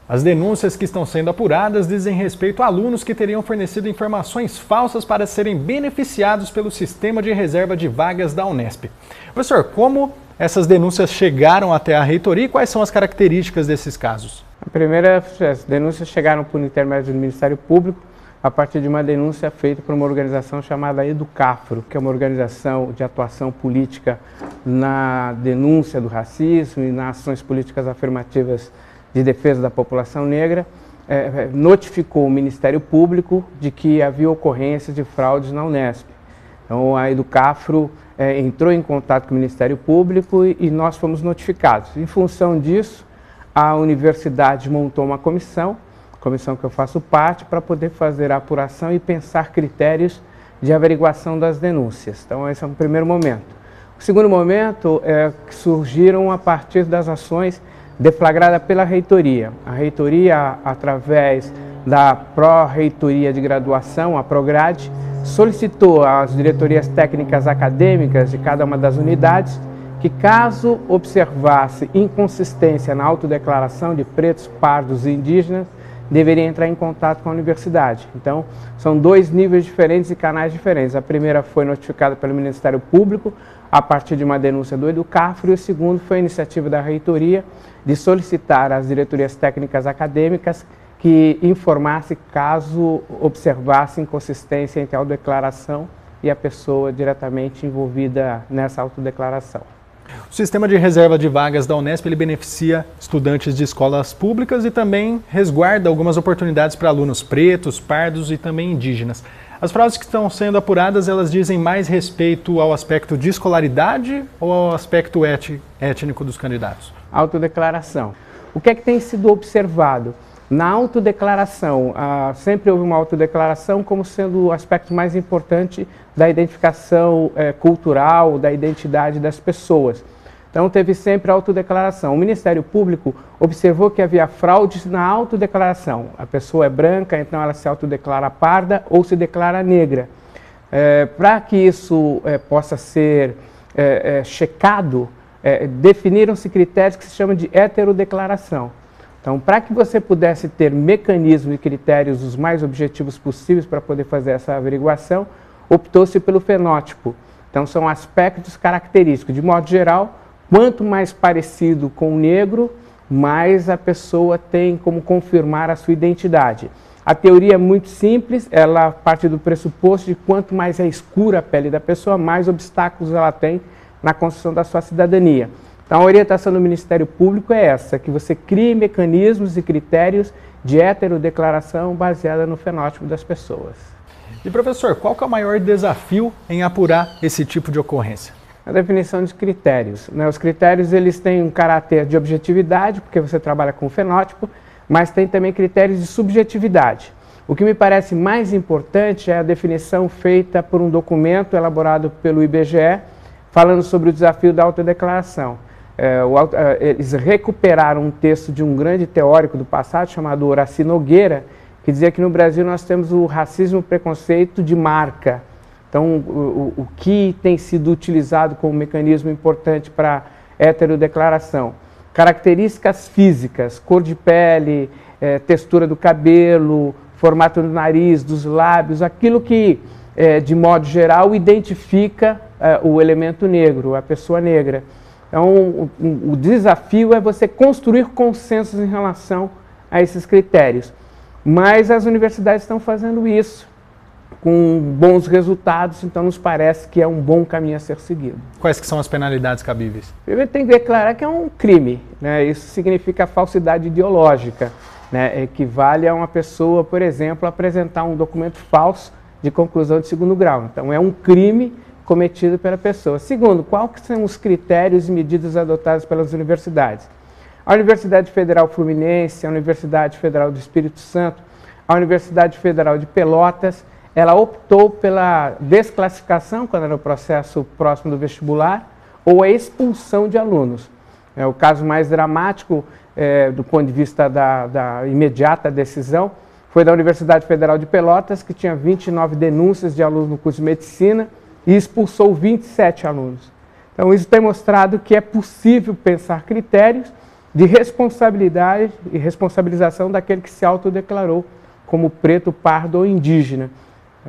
As denúncias que estão sendo apuradas dizem respeito a alunos que teriam fornecido informações falsas para serem beneficiados pelo sistema de reserva de vagas da Unesp. Professor, como essas denúncias chegaram até a reitoria e quais são as características desses casos? A primeira, as denúncias chegaram por intermédio do Ministério Público a partir de uma denúncia feita por uma organização chamada Educafro, que é uma organização de atuação política na denúncia do racismo e nas ações políticas afirmativas de defesa da população negra, notificou o Ministério Público de que havia ocorrências de fraudes na Unesp. Então a Educafro entrou em contato com o Ministério Público e nós fomos notificados. Em função disso, a universidade montou uma comissão que eu faço parte, para poder fazer a apuração e pensar critérios de averiguação das denúncias. Então esse é um primeiro momento. O segundo momento é que surgiram a partir das ações deflagrada pela reitoria. A reitoria, através da Pró-Reitoria de Graduação, a Prograde, solicitou às diretorias técnicas acadêmicas de cada uma das unidades que, caso observasse inconsistência na autodeclaração de pretos, pardos e indígenas, deveria entrar em contato com a universidade. Então, são dois níveis diferentes e canais diferentes. A primeira foi notificada pelo Ministério Público a partir de uma denúncia do Educafro e o segundo foi a iniciativa da reitoria de solicitar às diretorias técnicas acadêmicas que informasse caso observasse inconsistência entre a autodeclaração e a pessoa diretamente envolvida nessa autodeclaração. O sistema de reserva de vagas da Unesp ele beneficia estudantes de escolas públicas e também resguarda algumas oportunidades para alunos pretos, pardos e também indígenas. As fraudes que estão sendo apuradas, elas dizem mais respeito ao aspecto de escolaridade ou ao aspecto étnico dos candidatos? Autodeclaração. O que é que tem sido observado? Na autodeclaração, sempre houve uma autodeclaração como sendo o aspecto mais importante da identificação cultural, da identidade das pessoas. Então teve sempre a autodeclaração. O Ministério Público observou que havia fraudes na autodeclaração. A pessoa é branca, então ela se autodeclara parda ou se declara negra. Para que isso possa ser checado, definiram-se critérios que se chamam de heterodeclaração. Então, para que você pudesse ter mecanismos e critérios os mais objetivos possíveis para poder fazer essa averiguação, optou-se pelo fenótipo. Então, são aspectos característicos. De modo geral, quanto mais parecido com o negro, mais a pessoa tem como confirmar a sua identidade. A teoria é muito simples, ela parte do pressuposto de quanto mais é escura a pele da pessoa, mais obstáculos ela tem na construção da sua cidadania. Então, a orientação do Ministério Público é essa, que você crie mecanismos e critérios de heterodeclaração baseada no fenótipo das pessoas. E professor, qual que é o maior desafio em apurar esse tipo de ocorrência? A definição de critérios. Os critérios eles têm um caráter de objetividade, porque você trabalha com o fenótipo, mas tem também critérios de subjetividade. O que me parece mais importante é a definição feita por um documento elaborado pelo IBGE, falando sobre o desafio da autodeclaração. Eles recuperaram um texto de um grande teórico do passado, chamado Horaci Nogueira, que dizia que no Brasil nós temos o racismo e preconceito de marca. Então, o que tem sido utilizado como mecanismo importante para heterodeclaração? Características físicas, cor de pele, textura do cabelo, formato do nariz, dos lábios, aquilo que, de modo geral, identifica o elemento negro, a pessoa negra. Então, o desafio é você construir consensos em relação a esses critérios. Mas as universidades estão fazendo isso com bons resultados, então nos parece que é um bom caminho a ser seguido. Quais que são as penalidades cabíveis? Primeiro tem que declarar que é um crime, né? Isso significa falsidade ideológica, né? Equivale a uma pessoa, por exemplo, apresentar um documento falso de conclusão de segundo grau. Então é um crime cometido pela pessoa. Segundo, quais são os critérios e medidas adotadas pelas universidades? A Universidade Federal Fluminense, a Universidade Federal do Espírito Santo, a Universidade Federal de Pelotas, ela optou pela desclassificação, quando era o processo próximo do vestibular, ou a expulsão de alunos. O caso mais dramático, do ponto de vista da imediata decisão, foi da Universidade Federal de Pelotas, que tinha 29 denúncias de alunos no curso de medicina e expulsou 27 alunos. Então, isso tem mostrado que é possível pensar critérios de responsabilidade e responsabilização daquele que se autodeclarou como preto, pardo ou indígena.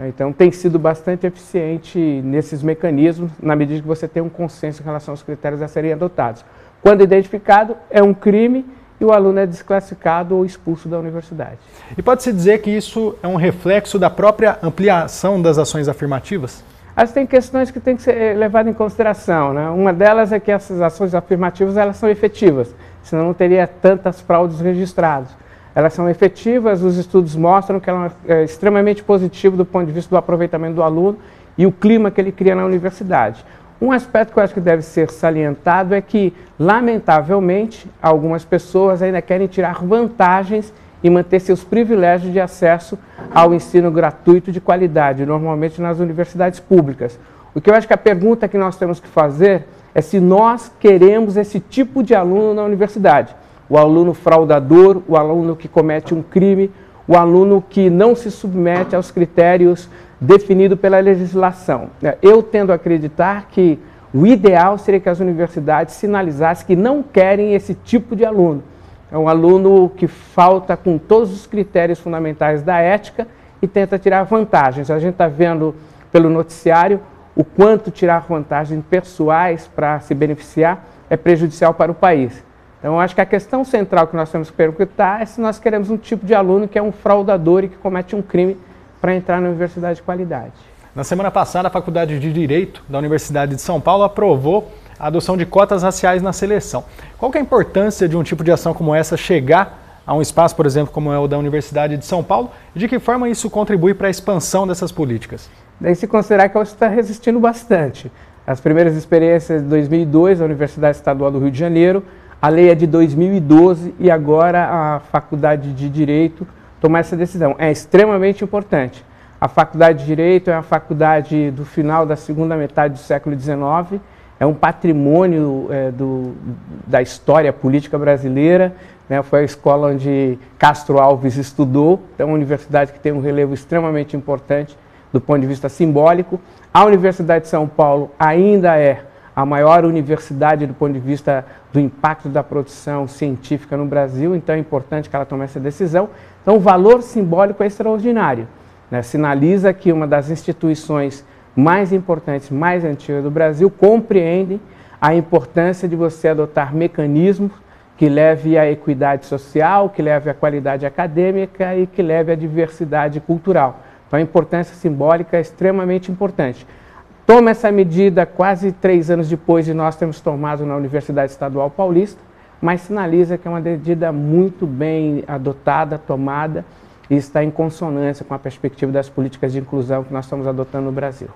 Então tem sido bastante eficiente nesses mecanismos, na medida que você tem um consenso em relação aos critérios a serem adotados. Quando identificado, é um crime e o aluno é desclassificado ou expulso da universidade. E pode-se dizer que isso é um reflexo da própria ampliação das ações afirmativas? Mas tem questões que têm que ser levadas em consideração, né? Uma delas é que essas ações afirmativas elas são efetivas, senão não teria tantas fraudes registradas. Elas são efetivas, os estudos mostram que ela é extremamente positiva do ponto de vista do aproveitamento do aluno e o clima que ele cria na universidade. Um aspecto que eu acho que deve ser salientado é que, lamentavelmente, algumas pessoas ainda querem tirar vantagens e manter seus privilégios de acesso ao ensino gratuito de qualidade, normalmente nas universidades públicas. O que eu acho que a pergunta que nós temos que fazer é se nós queremos esse tipo de aluno na universidade. O aluno fraudador, o aluno que comete um crime, o aluno que não se submete aos critérios definidos pela legislação. Eu tendo a acreditar que o ideal seria que as universidades sinalizassem que não querem esse tipo de aluno. É um aluno que falta com todos os critérios fundamentais da ética e tenta tirar vantagens. A gente está vendo pelo noticiário o quanto tirar vantagens pessoais para se beneficiar é prejudicial para o país. Então, eu acho que a questão central que nós temos que perguntar é se nós queremos um tipo de aluno que é um fraudador e que comete um crime para entrar na universidade de qualidade. Na semana passada, a Faculdade de Direito da Universidade de São Paulo aprovou a adoção de cotas raciais na seleção. Qual que é a importância de um tipo de ação como essa chegar a um espaço, por exemplo, como é o da Universidade de São Paulo, e de que forma isso contribui para a expansão dessas políticas? Daí se considerar que ela está resistindo bastante. As primeiras experiências de 2002, a Universidade Estadual do Rio de Janeiro, a lei é de 2012 e agora a Faculdade de Direito tomar essa decisão. É extremamente importante. A Faculdade de Direito é uma faculdade do final da segunda metade do século XIX, é um patrimônio da história política brasileira, né? Foi a escola onde Castro Alves estudou, então é uma universidade que tem um relevo extremamente importante do ponto de vista simbólico. A Universidade de São Paulo ainda é a maior universidade do ponto de vista do impacto da produção científica no Brasil, então é importante que ela tome essa decisão. Então o valor simbólico é extraordinário, né? Sinaliza que uma das instituições mais importantes, mais antigas do Brasil, compreende a importância de você adotar mecanismos que leve à equidade social, que leve à qualidade acadêmica e que leve à diversidade cultural. Então a importância simbólica é extremamente importante. Toma essa medida quase 3 anos depois de nós termos tomado na Universidade Estadual Paulista, mas sinaliza que é uma medida muito bem adotada, tomada, e está em consonância com a perspectiva das políticas de inclusão que nós estamos adotando no Brasil.